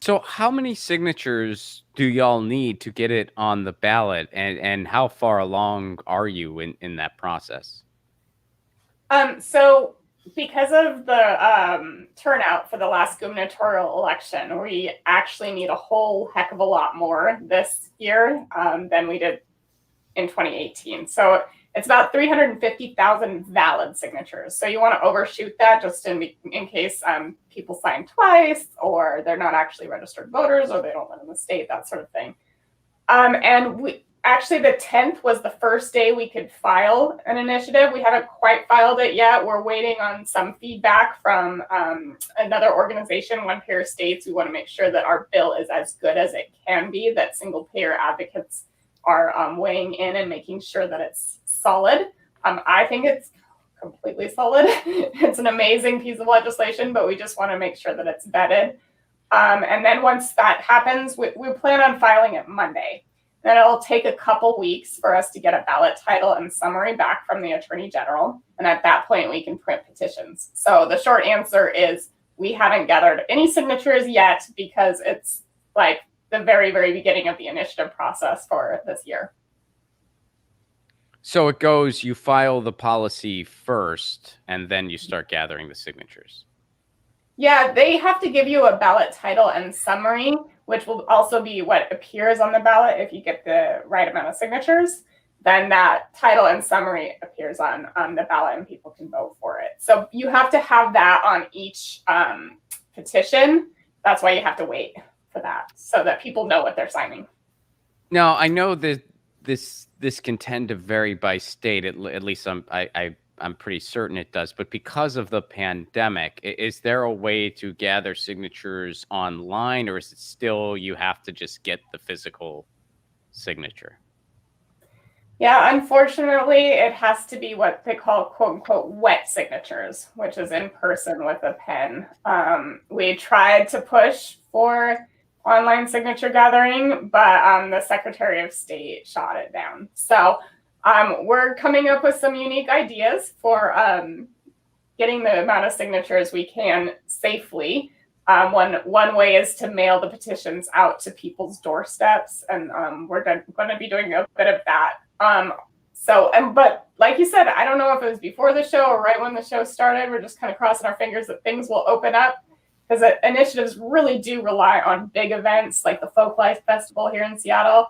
So how many signatures do y'all need to get it on the ballot, and how far along are you in that process? So because of the turnout for the last gubernatorial election, we actually need a whole heck of a lot more this year than we did in 2018. So it's about 350,000 valid signatures. So you want to overshoot that just in case people sign twice, or they're not actually registered voters, or they don't live in the state, that sort of thing. And we actually, the 10th was the first day we could file an initiative. We haven't quite filed it yet. We're waiting on some feedback from another organization, One Payer States. We want to make sure that our bill is as good as it can be, that single payer advocates are weighing in and making sure that it's solid. I think it's completely solid. It's an amazing piece of legislation, but we just want to make sure that it's vetted. And then once that happens, we plan on filing it Monday. Then it'll take a couple weeks for us to get a ballot title and summary back from the Attorney General. And at that point, we can print petitions. So the short answer is we haven't gathered any signatures yet because it's like the very, very beginning of the initiative process for this year. So it goes, you file the policy first, and then you start gathering the signatures. Yeah, they have to give you a ballot title and summary, which will also be what appears on the ballot. If you get the right amount of signatures, then that title and summary appears on the ballot and people can vote for it. So you have to have that on each petition. That's why you have to wait for that, so that people know what they're signing. Now, I know that this can tend to vary by state. At least I'm pretty certain it does. But because of the pandemic, is there a way to gather signatures online, or is it still you have to just get the physical signature? Yeah, unfortunately, it has to be what they call quote unquote wet signatures, which is in person with a pen. We tried to push for online signature gathering, but the Secretary of State shot it down. So we're coming up with some unique ideas for getting the amount of signatures we can safely. One way is to mail the petitions out to people's doorsteps, and we're going to be doing a bit of that. But like you said, I don't know if it was before the show or right when the show started. We're just kind of crossing our fingers that things will open up, because initiatives really do rely on big events like the Folk Life Festival here in Seattle.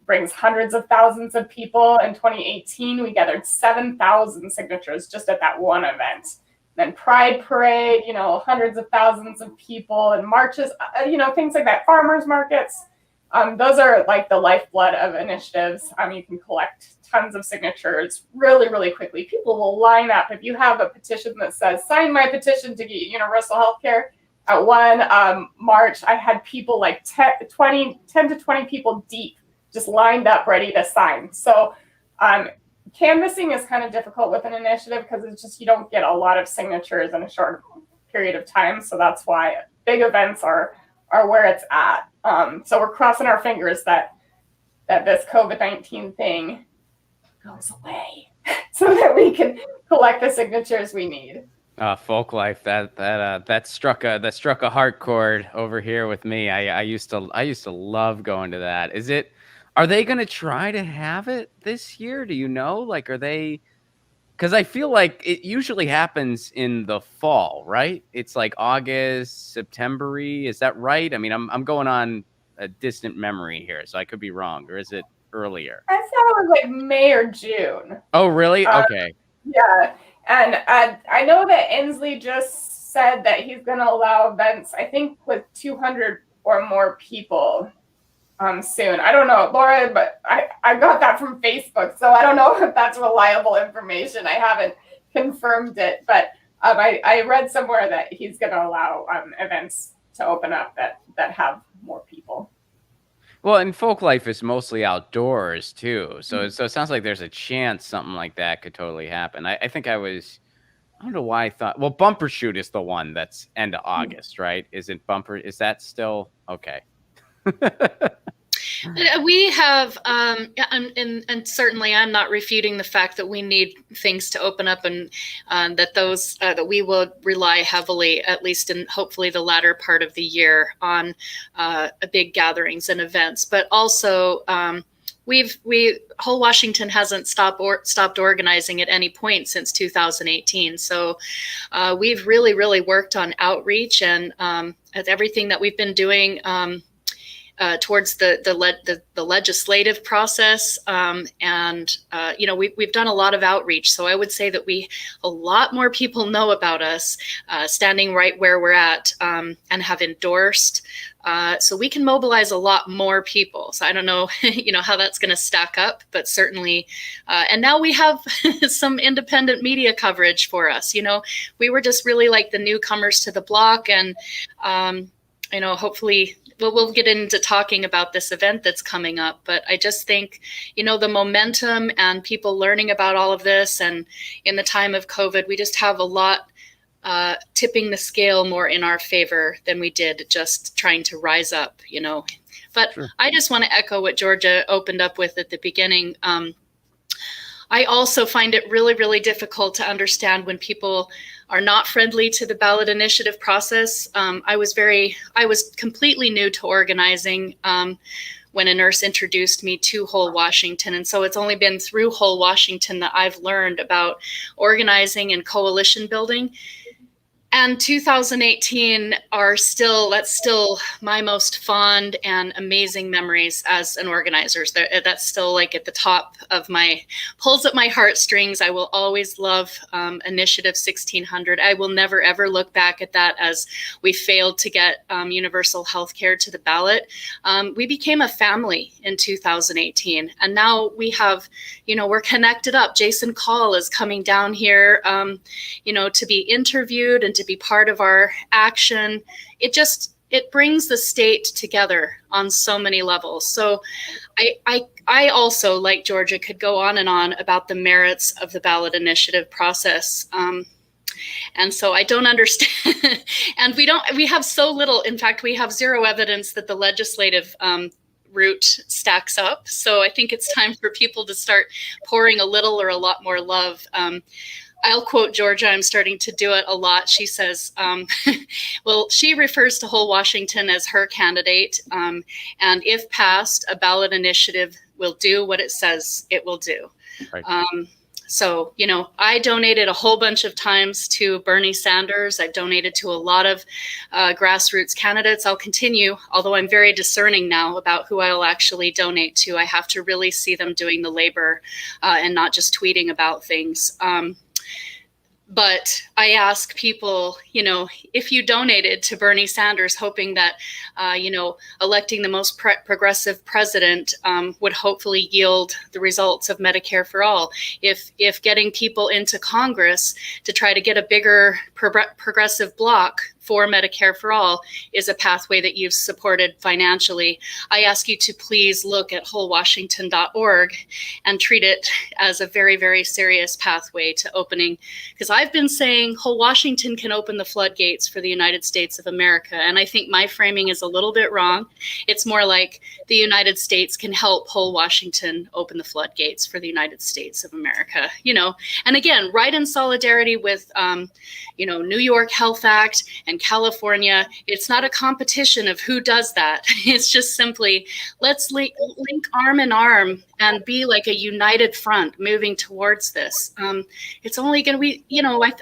Brings hundreds of thousands of people. In 2018, we gathered 7,000 signatures just at that one event. Then Pride Parade, hundreds of thousands of people, and marches, things like that. Farmers markets. Those are like the lifeblood of initiatives. You can collect tons of signatures really, really quickly. People will line up. If you have a petition that says, sign my petition to get universal health care, at one March, I had people like 10 to 20 people deep just lined up ready to sign. So canvassing is kind of difficult with an initiative because it's just you don't get a lot of signatures in a short period of time. So that's why big events are where it's at. So we're crossing our fingers that this COVID-19 thing goes away so that we can collect the signatures we need. Folk life that struck a heart chord over here with me. I used to love going to that. Are they going to try to have it this year? Do you know? Like, are they? Because I feel like it usually happens in the fall, right? It's like August, September-y. Is that right? I mean, I'm going on a distant memory here, so I could be wrong. Or is it earlier? I thought it was like May or June. Oh, really? Okay. Yeah. And I know that Inslee just said that he's going to allow events, I think, with 200 or more people soon. I don't know, Laura, but I got that from Facebook, so I don't know if that's reliable information. I haven't confirmed it, but I read somewhere that he's going to allow events to open up that have more people. Well, and folk life is mostly outdoors too, so it sounds like there's a chance something like that could totally happen. I think I don't know why I thought. Well, Bumper Shoot is the one that's end of August, right? Is that still okay? We have, and certainly I'm not refuting the fact that we need things to open up, and that we will rely heavily, at least in hopefully the latter part of the year, on big gatherings and events. But also, whole Washington hasn't stopped organizing at any point since 2018. So we've really worked on outreach and everything that we've been doing. Towards the legislative process, and we've done a lot of outreach. So I would say that a lot more people know about us, standing right where we're at, and have endorsed. So we can mobilize a lot more people. So I don't know, how that's going to stack up, but certainly, and now we have some independent media coverage for us. We were just really like the newcomers to the block, and hopefully. We'll get into talking about this event that's coming up, but I just think, the momentum and people learning about all of this, and in the time of COVID, we just have a lot tipping the scale more in our favor than we did just trying to rise up, But sure. I just want to echo what Georgia opened up with at the beginning. I also find it really difficult to understand when people are not friendly to the ballot initiative process. I was completely new to organizing when a nurse introduced me to Whole Washington. And so it's only been through Whole Washington that I've learned about organizing and coalition building. And 2018 that's still my most fond and amazing memories as an organizer. That's still like at the top of pulls at my heartstrings. I will always love Initiative 1600. I will never, ever look back at that as we failed to get universal health care to the ballot. We became a family in 2018. And now we have, we're connected up. Jason Call is coming down here, to be interviewed and to be part of our action. It brings the state together on so many levels. So I also, like Georgia, could go on and on about the merits of the ballot initiative process. And so I don't understand. And we have so little, in fact, we have zero evidence that the legislative route stacks up. So I think it's time for people to start pouring a little or a lot more love. I'll quote Georgia. I'm starting to do it a lot. She says, she refers to Whole Washington as her candidate. And if passed, a ballot initiative will do what it says it will do. Right. So, I donated a whole bunch of times to Bernie Sanders. I've donated to a lot of grassroots candidates. I'll continue, although I'm very discerning now about who I'll actually donate to. I have to really see them doing the labor and not just tweeting about things. But I ask people, if you donated to Bernie Sanders, hoping that, electing the most progressive president would hopefully yield the results of Medicare for all. If getting people into Congress to try to get a bigger progressive bloc for Medicare for all is a pathway that you've supported financially, I ask you to please look at wholewashington.org and treat it as a very serious pathway to opening. Because I've been saying Whole Washington can open the floodgates for the United States of America. And I think my framing is a little bit wrong. It's more like the United States can help Whole Washington open the floodgates for the United States of America. And again, right in solidarity with, New York Health Act and California. It's not a competition of who does that. It's just simply, let's link arm in arm and be like a united front moving towards this. It's only going to be,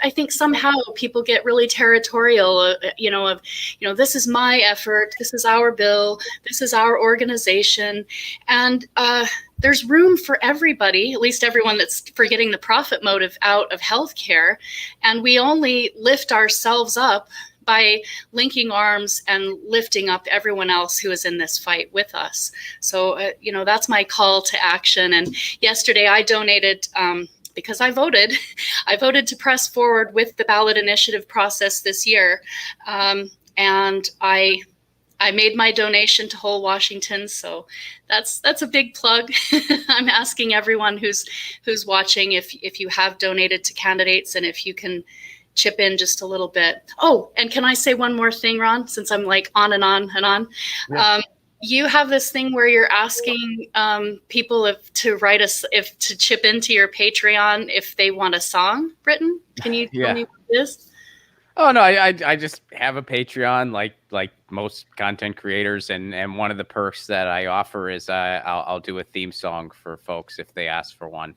I think somehow people get really territorial, this is my effort, this is our bill, this is our organization. And there's room for everybody, at least everyone that's forgetting the profit motive out of healthcare. And we only lift ourselves up by linking arms and lifting up everyone else who is in this fight with us. So, that's my call to action. And yesterday I donated, because I voted to press forward with the ballot initiative process this year. And I made my donation to Whole Washington, so that's a big plug. I'm asking everyone who's watching if you have donated to candidates and if you can chip in just a little bit. Oh, and can I say one more thing, Ron, since I'm like on and on and on? Yeah. you have this thing where you're asking people to chip into your Patreon if they want a song written. Can you tell me what it is? Oh no, I just have a Patreon like most content creators, and one of the perks that I offer is I'll do a theme song for folks if they ask for one.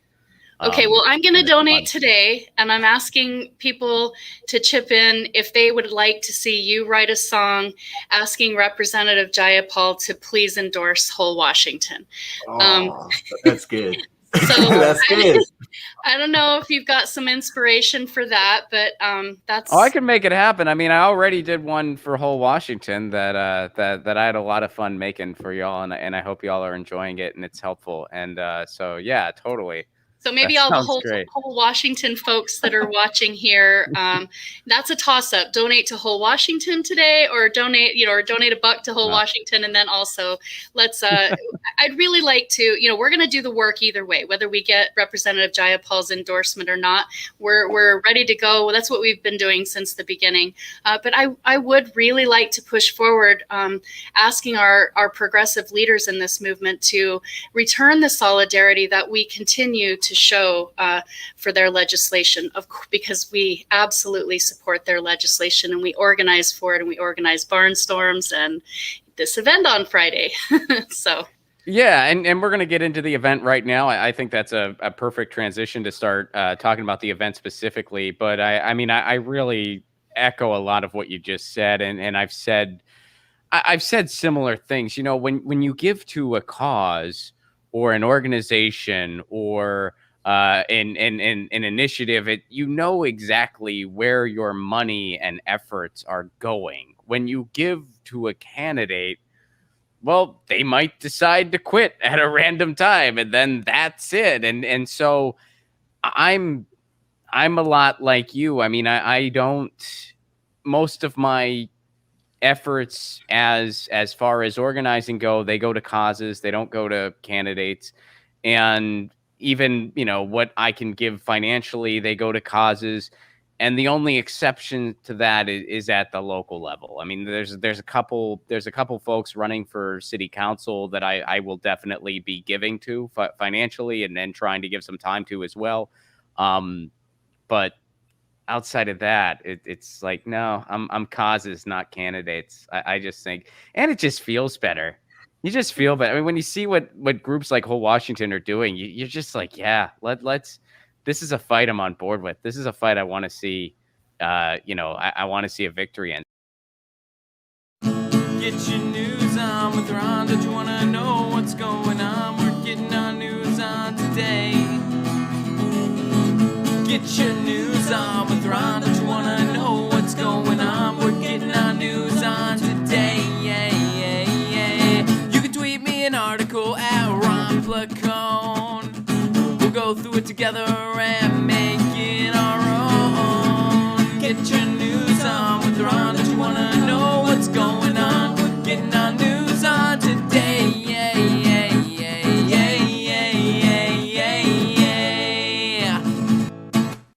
Okay, well, I'm going to donate today, and I'm asking people to chip in if they would like to see you write a song asking Representative Jayapal to please endorse Whole Washington. That's good. So That's good. I don't know if you've got some inspiration for that, but that's. Oh, I can make it happen. I mean, I already did one for Whole Washington that I had a lot of fun making for y'all, and I hope y'all are enjoying it and it's helpful. And so yeah, totally. So maybe all the whole Washington folks that are watching here, that's a toss-up. Donate to Whole Washington today, or donate $1 to Whole Washington, and then also let's. I'd really like to. We're going to do the work either way, whether we get Representative Jayapal's endorsement or not. We're ready to go. Well, that's what we've been doing since the beginning. But I would really like to push forward, asking our progressive leaders in this movement to return the solidarity that we continue to show for their legislation, because we absolutely support their legislation, and we organize for it, and we organize barnstorms and this event on Friday. So yeah, and we're going to get into the event right now. I think that's a perfect transition to start talking about the event specifically. But I mean, I really echo a lot of what you just said, and I've said similar things. When you give to a cause or an organization or an initiative, you know exactly where your money and efforts are going. When you give to a candidate, well, they might decide to quit at a random time, and then that's it. And so I'm a lot like you. I mean, I don't. Most of my efforts as far as organizing go, they go to causes, they don't go to candidates. And even what I can give financially, they go to causes. And the only exception to that is at the local level. I mean, there's a couple folks running for city council that I will definitely be giving to financially, and then trying to give some time to as well. But outside of that, it's like, no, I'm causes, not candidates. I just think, and it just feels better. You just feel better. I mean, when you see what groups like Whole Washington are doing, you're just like, yeah, let's. This is a fight I'm on board with. This is a fight I want to see. I want to see a victory in. Get your news on with Ron. Don't you want to know what's going on? We're getting our news on today. Get your news on with Ron. Don't you want to know what's going on? We're getting our news on today. You can tweet me an article at Ron Placone. We'll go through it together and